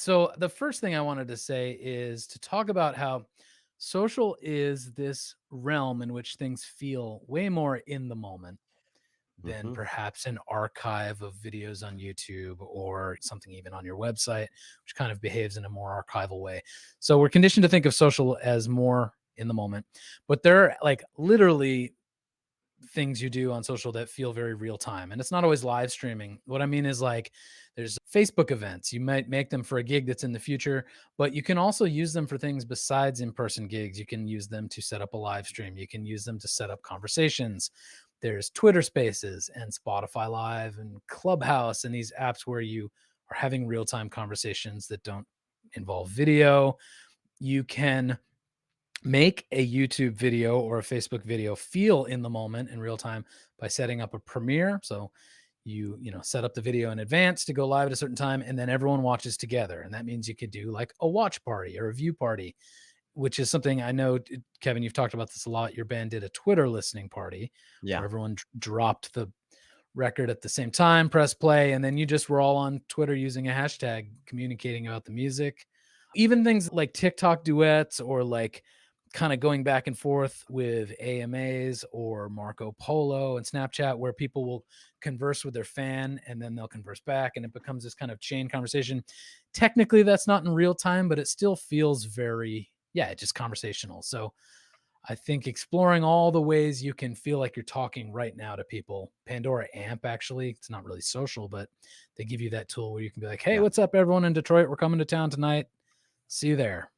So the first thing I wanted to say is to talk about how social is this realm in which things feel way more in the moment than Hmm. perhaps an archive of videos on YouTube or something even on your website, which kind of behaves in a more archival way. So we're conditioned to think of social as more in the moment, but there are like literally things you do on social that feel very real time. And it's not always live streaming. What I mean is like there's Facebook events. You might make them for a gig that's in the future, but you can also use them for things besides in-person gigs. You can use them to set up a live stream. You can use them to set up conversations. There's Twitter Spaces and Spotify Live and Clubhouse and these apps where you are having real-time conversations that don't involve video. You can make a YouTube video or a Facebook video feel in the moment in real time by setting up a premiere. So you set up the video in advance to go live at a certain time and then everyone watches together. And that means you could do like a watch party or a view party, which is something I know Kevin, you've talked about this a lot. Your band did a Twitter listening party where Yeah. everyone dropped the record at the same time, press play, and then you just were all on Twitter using a hashtag communicating about the music. Even things like TikTok duets or like kind of going back and forth with AMAs or Marco Polo and Snapchat, where people will converse with their fan and then they'll converse back and it becomes this kind of chain conversation. Technically, that's not in real time, but it still feels very, yeah, just conversational. So I think exploring all the ways you can feel like you're talking right now to people. Pandora Amp, actually, it's not really social, but they give you that tool where you can be like, hey, Yeah. what's up, everyone in Detroit? We're coming to town tonight. See you there.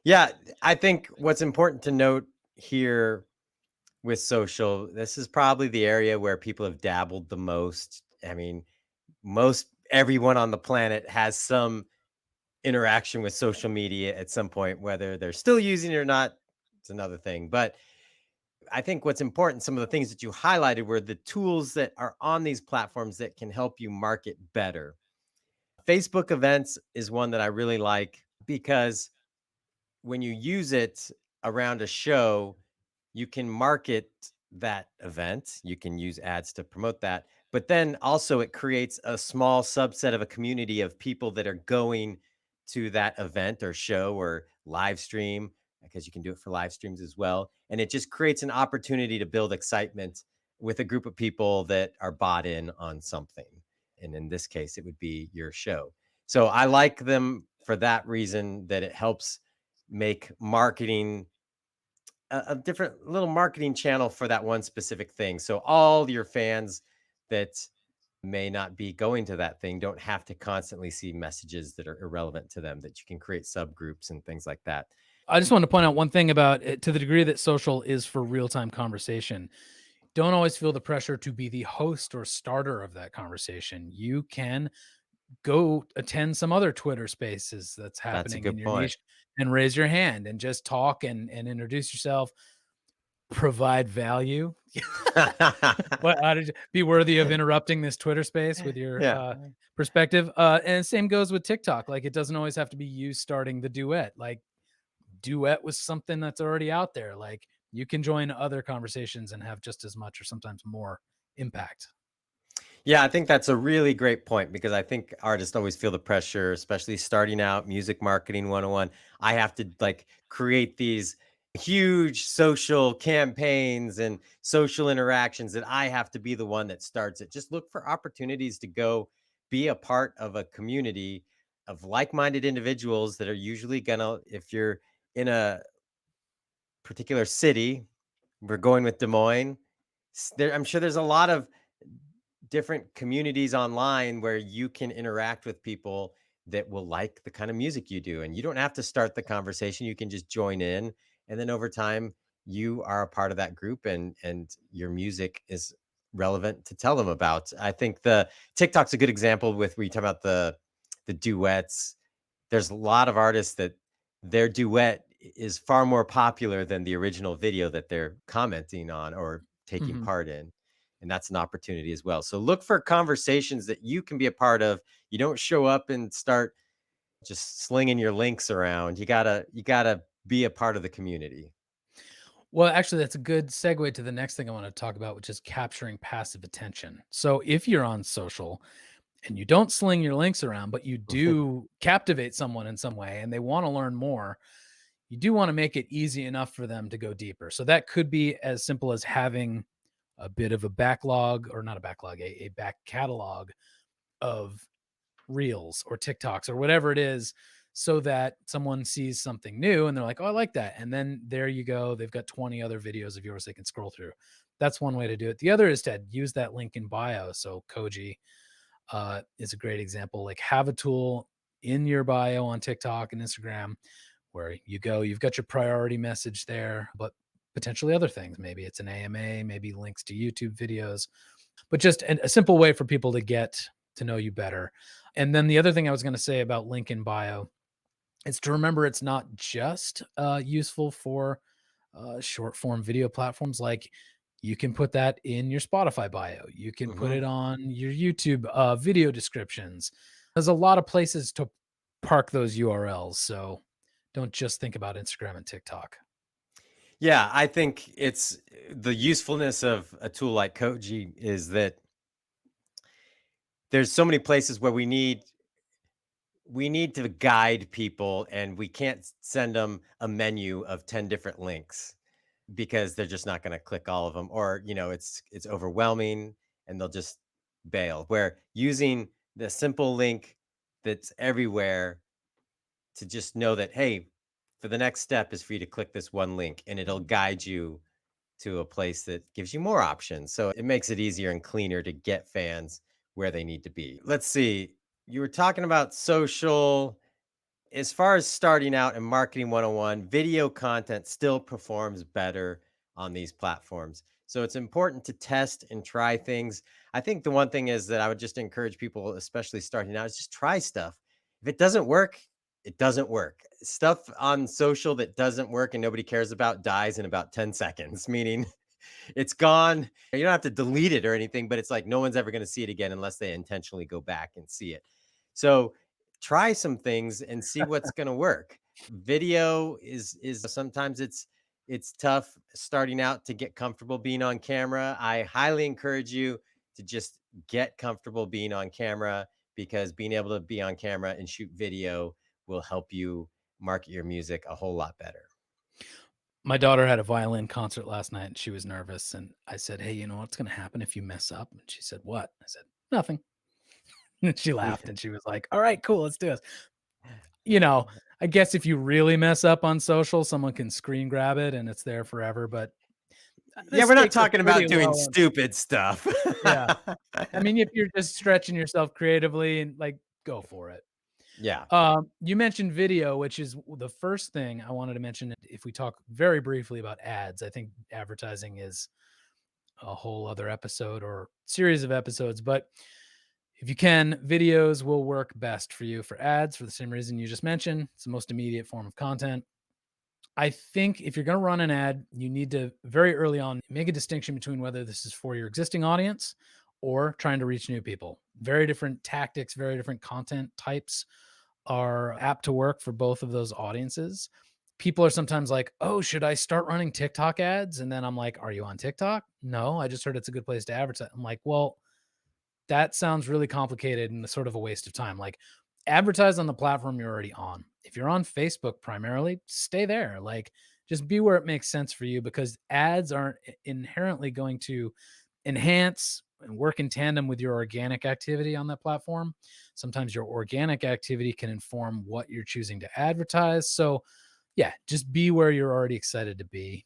Yeah. I think what's important to note here with social, this is probably the area where people have dabbled the most. I mean, most everyone on the planet has some interaction with social media at some point, whether they're still using it or not. It's another thing. But I think what's important, some of the things that you highlighted were the tools that are on these platforms that can help you market better. Facebook events is one that I really like because when you use it around a show, you can market that event. You can use ads to promote that. But then also, it creates a small subset of a community of people that are going to that event or show or live stream, because you can do it for live streams as well. And it just creates an opportunity to build excitement with a group of people that are bought in on something. And in this case, it would be your show. So I like them for that reason, that it helps make marketing a different little marketing channel for that one specific thing. So all your fans that may not be going to that thing don't have to constantly see messages that are irrelevant to them, that you can create subgroups and things like that. I just want to point out one thing about it to the degree that social is for real time conversation. Don't always feel the pressure to be the host or starter of that conversation. You can go attend some other Twitter spaces that's That's a happening in good your point. niche and raise your hand and just talk and introduce yourself, provide value. What how did you be worthy of interrupting this Twitter space with your, Yeah. perspective? And same goes with TikTok, like, it doesn't always have to be you starting the duet, like, duet with something that's already out there, like, you can join other conversations and have just as much or sometimes more impact. Yeah, I think that's a really great point, because I think artists always feel the pressure, especially starting out music marketing 101. I have to like create these huge social campaigns and social interactions that I have to be the one that starts it. Just look for opportunities to go be a part of a community of like-minded individuals that are usually gonna, if you're in a particular city, we're going with Des Moines. I'm sure there's a lot of different communities online where you can interact with people that will like the kind of music you do. And you don't have to start the conversation. You can just join in. And then over time, you are a part of that group, and your music is relevant to tell them about. I think the TikTok's a good example with where you talk about the duets. There's a lot of artists that their duet is far more popular than the original video that they're commenting on or taking Mhm. part in. And that's an opportunity as well. So look for conversations that you can be a part of. You don't show up and start just slinging your links around. You gotta be a part of the community. Well, actually, that's a good segue to the next thing I wanna talk about, which is capturing passive attention. So if you're on social and you don't sling your links around, but you do captivate someone in some way and they want to learn more, you do want to make it easy enough for them to go deeper. So that could be as simple as having a bit of a backlog, or not a backlog, a back catalog of reels or TikToks or whatever it is, so that someone sees something new and they're like, "Oh, I like that." And then there you go. They've got 20 other videos of yours they can scroll through. That's one way to do it. The other is to use that link in bio. So Koji is a great example. Like, have a tool in your bio on TikTok and Instagram where you go, you've got your priority message there, but potentially other things. Maybe it's an AMA, maybe links to YouTube videos, but just a simple way for people to get to know you better. And then the other thing I was going to say about link in bio is to remember it's not just useful for short form video platforms. Like, you can put that in your Spotify bio, you can put Mhm. it on your YouTube video descriptions. There's a lot of places to park those URLs. So don't just think about Instagram and TikTok. Yeah, I think it's the usefulness of a tool like Koji is that there's so many places where we need to guide people, and we can't send them a menu of 10 different links because they're just not going to click all of them, or it's overwhelming and they'll just bail. Where using the simple link that's everywhere, to just know that, hey, for the next step is for you to click this one link, and it'll guide you to a place that gives you more options. So it makes it easier and cleaner to get fans where they need to be. Let's see. You were talking about social. As far as starting out in marketing 101, video content still performs better on these platforms. So it's important to test and try things. I think the one thing is that I would just encourage people, especially starting out, is just try stuff. If it doesn't work, it doesn't work. Stuff on social that doesn't work and nobody cares about dies in about 10 seconds, meaning it's gone. You don't have to delete it or anything, but it's like no one's ever going to see it again unless they intentionally go back and see it. So try some things and see what's going to work. Video is sometimes it's tough starting out to get comfortable being on camera. I highly encourage you to just get comfortable being on camera, because being able to be on camera and shoot video will help you market your music a whole lot better. My daughter had a violin concert last night and she was nervous. And I said, "Hey, you know what's going to happen if you mess up?" And she said, "What?" I said, "Nothing." And she laughed and she was like, "All right, cool, let's do this." You know, I guess if you really mess up on social, someone can screen grab it and it's there forever. But the Yeah, we're not stakes are talking pretty about doing low. stupid stuff. Yeah. I mean, if you're just stretching yourself creatively and like, go for it. Yeah. You mentioned video, which is the first thing I wanted to mention. If we talk very briefly about ads, I think advertising is a whole other episode or series of episodes. But if you can, videos will work best for you for ads for the same reason you just mentioned. It's the most immediate form of content. I think if you're going to run an ad, you need to very early on make a distinction between whether this is for your existing audience or trying to reach new people. Very different tactics, very different content types are apt to work for both of those audiences. People are sometimes like, "Oh, should I start running TikTok ads?" And then I'm like, "Are you on TikTok?" "No, I just heard it's a good place to advertise." I'm like, "Well, that sounds really complicated and sort of a waste of time." Like, advertise on the platform you're already on. If you're on Facebook primarily, stay there. Like, just be where it makes sense for you, because ads aren't inherently going to enhance and work in tandem with your organic activity on that platform. Sometimes your organic activity can inform what you're choosing to advertise. So, yeah, just be where you're already excited to be.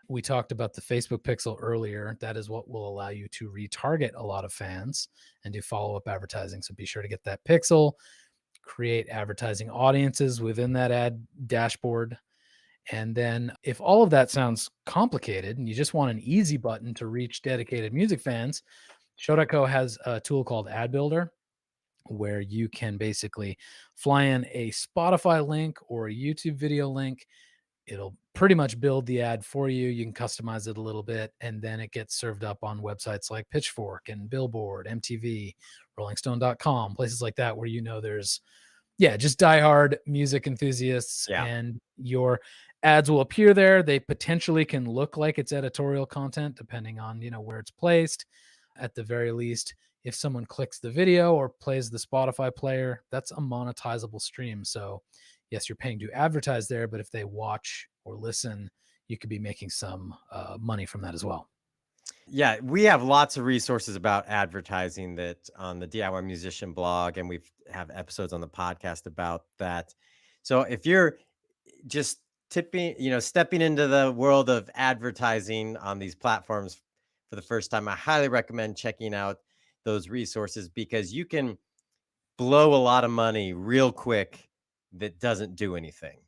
We talked about the Facebook pixel earlier. That is what will allow you to retarget a lot of fans and do follow up advertising. So be sure to get that pixel, create advertising audiences within that ad dashboard. And then, if all of that sounds complicated and you just want an easy button to reach dedicated music fans, Show.co has a tool called Ad Builder, where you can basically fly in a Spotify link or a YouTube video link. It'll pretty much build the ad for you. You can customize it a little bit, and then it gets served up on websites like Pitchfork and Billboard, MTV, RollingStone.com, places like that, where there's, yeah, just diehard music enthusiasts, Yeah. and your ads will appear there. They potentially can look like it's editorial content depending on, where it's placed. At the very least, if someone clicks the video or plays the Spotify player, that's a monetizable stream. So, yes, you're paying to advertise there, but if they watch or listen, you could be making some money from that as well. Yeah, we have lots of resources about advertising that on the DIY musician blog, and we've have episodes on the podcast about that. So if you're just stepping into the world of advertising on these platforms for the first time, I highly recommend checking out those resources because you can blow a lot of money real quick that doesn't do anything.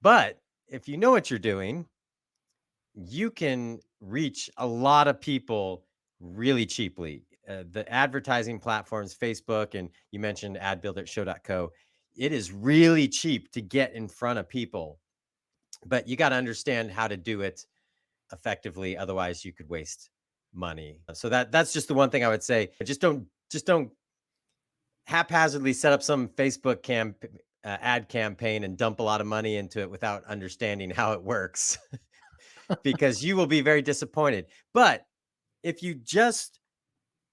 But if you know what you're doing, you can reach a lot of people really cheaply. The advertising platforms, Facebook, and you mentioned adbuildershow.co, it is really cheap to get in front of people, but you got to understand how to do it effectively. Otherwise, you could waste money. So that's just the one thing I would say. Just don't haphazardly set up some Facebook ad campaign and dump a lot of money into it without understanding how it works because you will be very disappointed. But if you just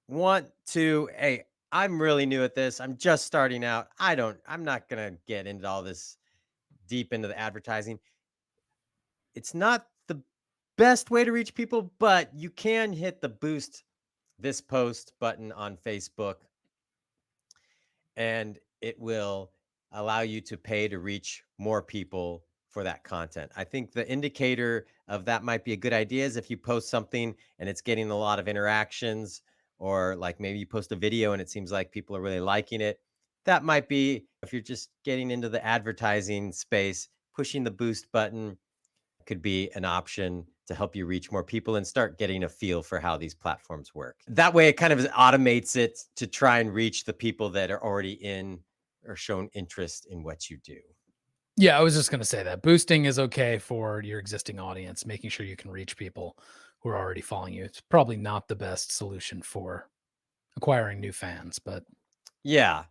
want to, hey, I'm really new at this. I'm just starting out. I'm not going to get into all this deep into the advertising. It's not the best way to reach people, but you can hit the boost this post button on Facebook and it will allow you to pay to reach more people for that content. I think the indicator of that might be a good idea is if you post something and it's getting a lot of interactions, or like maybe you post a video and it seems like people are really liking it. That might be, if you're just getting into the advertising space, pushing the boost button could be an option to help you reach more people and start getting a feel for how these platforms work. That way, it kind of automates it to try and reach the people that are already in or shown interest in what you do. Yeah, I was just going to say that boosting is okay for your existing audience, making sure you can reach people who are already following you. It's probably not the best solution for acquiring new fans, but Yeah.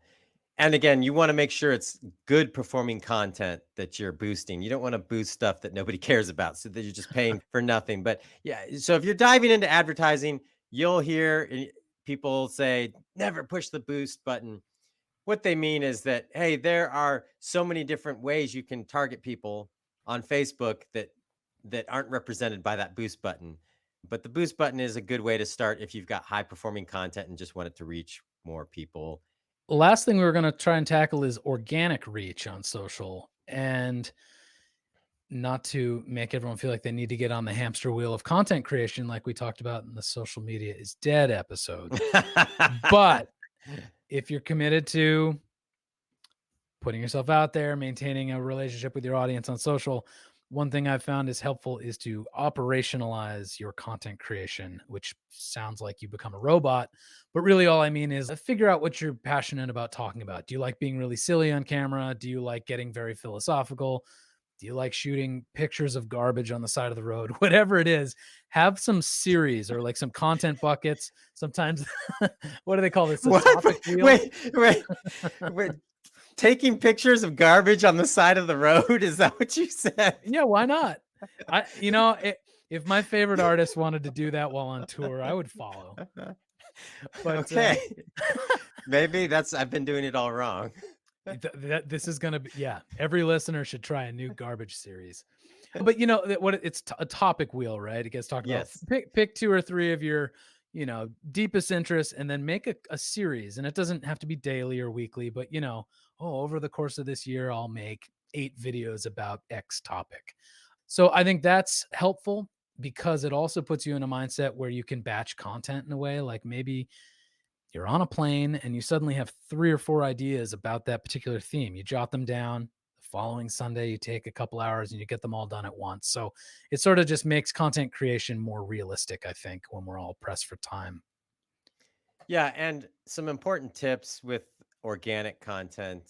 And again, you want to make sure it's good performing content that you're boosting. You don't want to boost stuff that nobody cares about so that you're just paying for nothing. But yeah, so if you're diving into advertising, you'll hear people say, never push the boost button. What they mean is that, hey, there are so many different ways you can target people on Facebook that aren't represented by that boost button. But the boost button is a good way to start if you've got high performing content and just want it to reach more people. last thing we were going to try and tackle is organic reach on social. And not to make everyone feel like they need to get on the hamster wheel of content creation, like we talked about in the social media is dead episode. But if you're committed to putting yourself out there, maintaining a relationship with your audience on social, one thing I've found is helpful is to operationalize your content creation, which sounds like you become a robot. But really, all I mean is figure out what you're passionate about talking about. Do you like being really silly on camera? Do you like getting very philosophical? Do you like shooting pictures of garbage on the side of the road? Whatever it is, have some series or like some content buckets. Sometimes, what do they call this? A What? topic wheel. Wait. Taking pictures of garbage on the side of the road? Is that what you said? Yeah, why not? If my favorite artist wanted to do that while on tour, I would follow. But Okay. Maybe I've been doing it all wrong. this is gonna be, yeah. Every listener should try a new garbage series. But it's a topic wheel, right? It gets talked about. Yes. Pick two or three of your deepest interests, and then make a series. And it doesn't have to be daily or weekly, but over the course of this year, I'll make 8 videos about X topic. So I think that's helpful because it also puts you in a mindset where you can batch content in a way. Like maybe you're on a plane and you suddenly have 3 or 4 ideas about that particular theme. You jot them down. The following Sunday, you take a couple hours and you get them all done at once. So it sort of just makes content creation more realistic, I think, when we're all pressed for time. Yeah, and some important tips with organic content.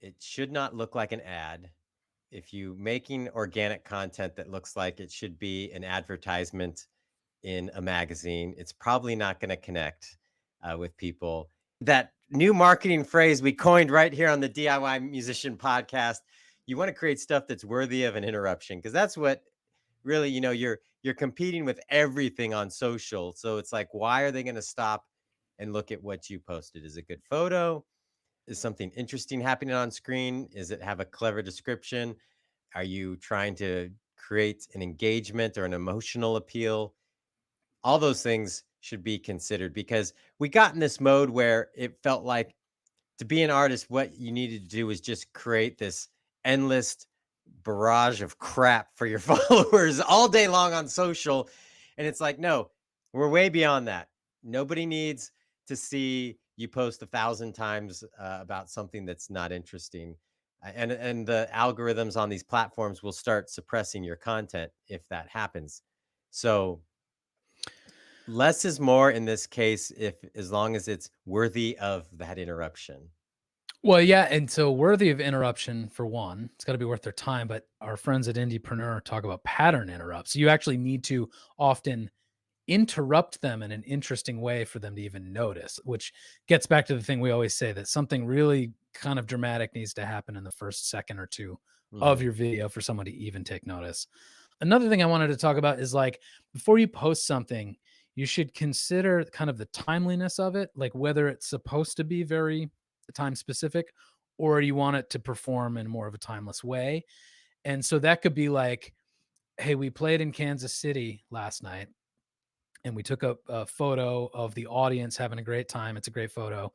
It should not look like an ad. If you making organic content that looks like it should be an advertisement in a magazine, it's probably not going to connect with people. That new marketing phrase we coined right here on the DIY Musician podcast. You want to create stuff that's worthy of an interruption because that's what really, you're competing with everything on social. So it's like, why are they going to stop and look at what you posted. Is it a good photo? Is something interesting happening on screen? Is it have a clever description? Are you trying to create an engagement or an emotional appeal? All those things should be considered because we got in this mode where it felt like to be an artist, what you needed to do was just create this endless barrage of crap for your followers all day long on social. And it's like, no, we're way beyond that. Nobody needs to see you post 1,000 times about something that's not interesting. And the algorithms on these platforms will start suppressing your content if that happens. So less is more in this case, if as long as it's worthy of that interruption. Well, yeah, and so worthy of interruption for one, it's got to be worth their time. But our friends at Indiepreneur talk about pattern interrupts. You actually need to often interrupt them in an interesting way for them to even notice, which gets back to the thing we always say that something really kind of dramatic needs to happen in the first second or two of Mhm. your video for someone to even take notice. Another thing I wanted to talk about is like before you post something, you should consider kind of the timeliness of it, like whether it's supposed to be very time specific or you want it to perform in more of a timeless way. And so that could be like, hey, we played in Kansas City last night and we took a photo of the audience having a great time. It's a great photo.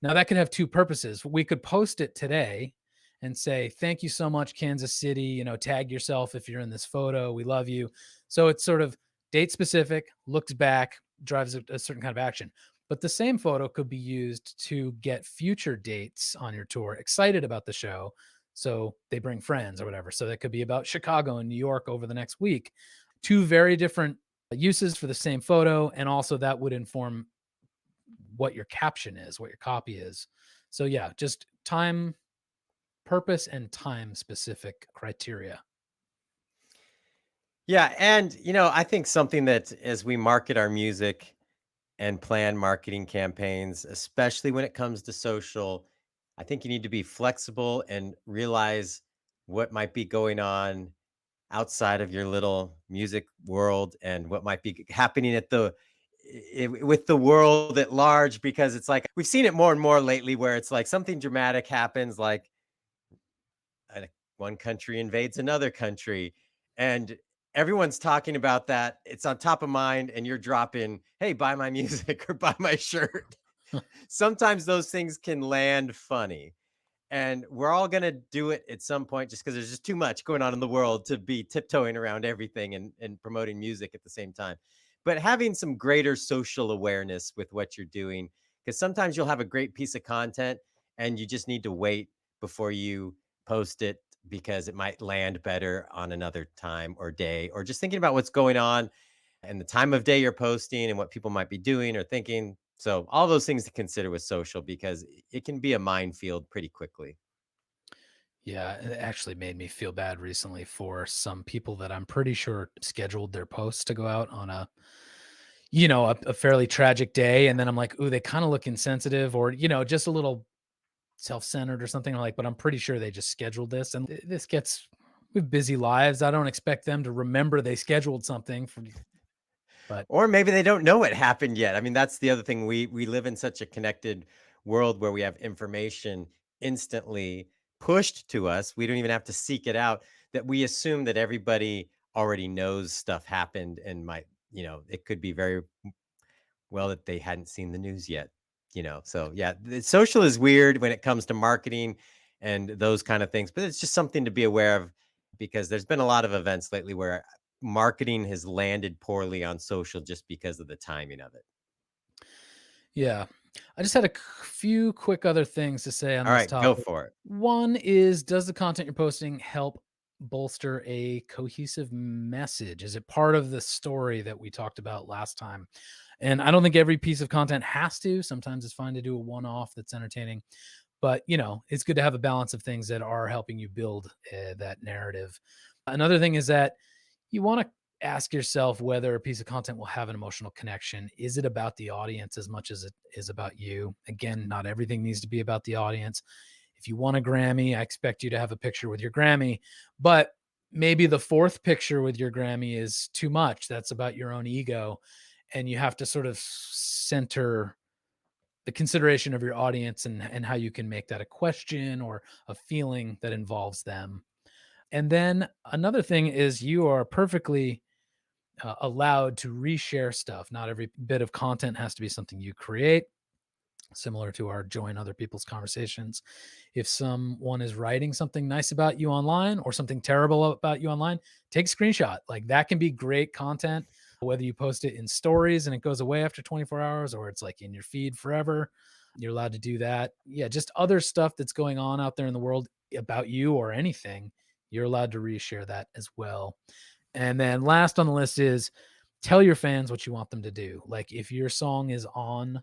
Now that could have two purposes. We could post it today and say, "Thank you so much, Kansas City. You know, tag yourself if you're in this photo. We love you." So it's sort of date specific, looks back, drives a certain kind of action. But the same photo could be used to get future dates on your tour excited about the show. So they bring friends or whatever. So that could be about Chicago and New York over the next week. Two very different uses for the same photo. And also that would inform what your caption is, what your copy is. So yeah, just time, purpose, and time specific criteria. Yeah, and I think something that as we market our music and plan marketing campaigns, especially when it comes to social, I think you need to be flexible and realize what might be going on outside of your little music world and what might be happening at with the world at large, because it's like we've seen it more and more lately where it's like something dramatic happens, like uh, one country invades another country, and everyone's talking about that. It's on top of mind, and you're dropping, "Hey, buy my music or buy my shirt." Sometimes those things can land funny, and we're all gonna do it at some point just because there's just too much going on in the world to be tiptoeing around everything and promoting music at the same time. But having some greater social awareness with what you're doing, because sometimes you'll have a great piece of content and you just need to wait before you post it because it might land better on another time or day, or just thinking about what's going on and the time of day you're posting and what people might be doing or thinking. So all those things to consider with social, because it can be a minefield pretty quickly. Yeah, it actually made me feel bad recently for some people that I'm pretty sure scheduled their posts to go out on a fairly tragic day. And then I'm like, ooh, they kind of look insensitive or, just a little self-centered or something like, but I'm pretty sure they just scheduled this and this gets with busy lives. I don't expect them to remember they scheduled something for, but Or maybe they don't know it happened yet. I mean, that's the other thing. We live in such a connected world where we have information instantly pushed to us. We don't even have to seek it out, that we assume that everybody already knows stuff happened and might, it could be very well that they hadn't seen the news yet. So yeah, social is weird when it comes to marketing and those kind of things, but it's just something to be aware of, because there's been a lot of events lately where marketing has landed poorly on social just because of the timing of it. yeah. I just had few quick other things to say on All this right, go topic. for it. One is, does the content you're posting help bolster a cohesive message? Is it part of the story that we talked about last time? And I don't think every piece of content has to. Sometimes it's fine to do a one-off that's entertaining, but it's good to have a balance of things that are helping you build that narrative. Another thing is that you want to ask yourself whether a piece of content will have an emotional connection. Is it about the audience as much as it is about you? Again, not everything needs to be about the audience. If you want a Grammy, I expect you to have a picture with your Grammy, but maybe the fourth picture with your Grammy is too much. That's about your own ego. And you have to sort of center the consideration of your audience and how you can make that a question or a feeling that involves them. And then another thing is you are perfectly allowed to reshare stuff. Not every bit of content has to be something you create, similar to our join other people's conversations. If someone is writing something nice about you online or something terrible about you online, take a screenshot. Like that can be great content, whether you post it in stories and it goes away after 24 hours or it's like in your feed forever. You're allowed to do that. Yeah, just other stuff that's going on out there in the world about you or anything, you're allowed to reshare that as well. And then last on the list is tell your fans what you want them to do. Like if your song is on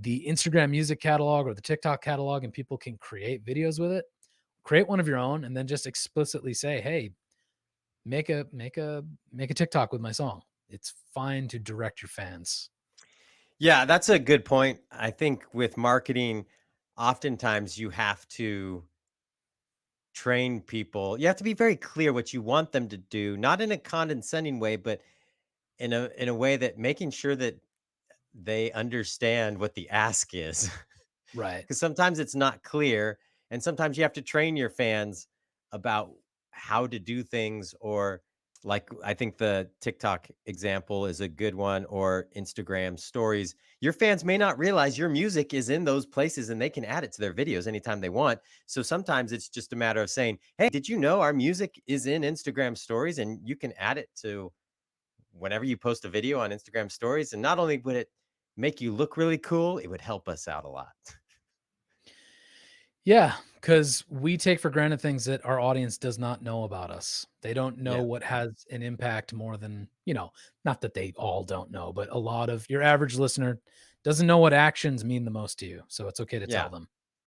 the Instagram music catalog or the TikTok catalog and people can create videos with it, create one of your own and then just explicitly say, "Hey, make a TikTok with my song." It's fine to direct your fans. Yeah, that's a good point. I think with marketing, oftentimes you have to train people. You have to be very clear what you want them to do, not in a condescending way, but in a way that making sure that they understand what the ask is. Right. Because sometimes it's not clear, and sometimes you have to train your fans about how to do things, or like I think the TikTok example is a good one, or Instagram stories. Your fans may not realize your music is in those places and they can add it to their videos anytime they want. So sometimes it's just a matter of saying, "Hey, did you know our music is in Instagram stories and you can add it to whenever you post a video on Instagram stories?" And not only would it make you look really cool, it would help us out a lot. Yeah, because we take for granted things that our audience does not know about us. They don't know Yeah. what has an impact more than, not that they all don't know, but a lot of your average listener doesn't know what actions mean the most to you. So it's okay to tell Yeah. them.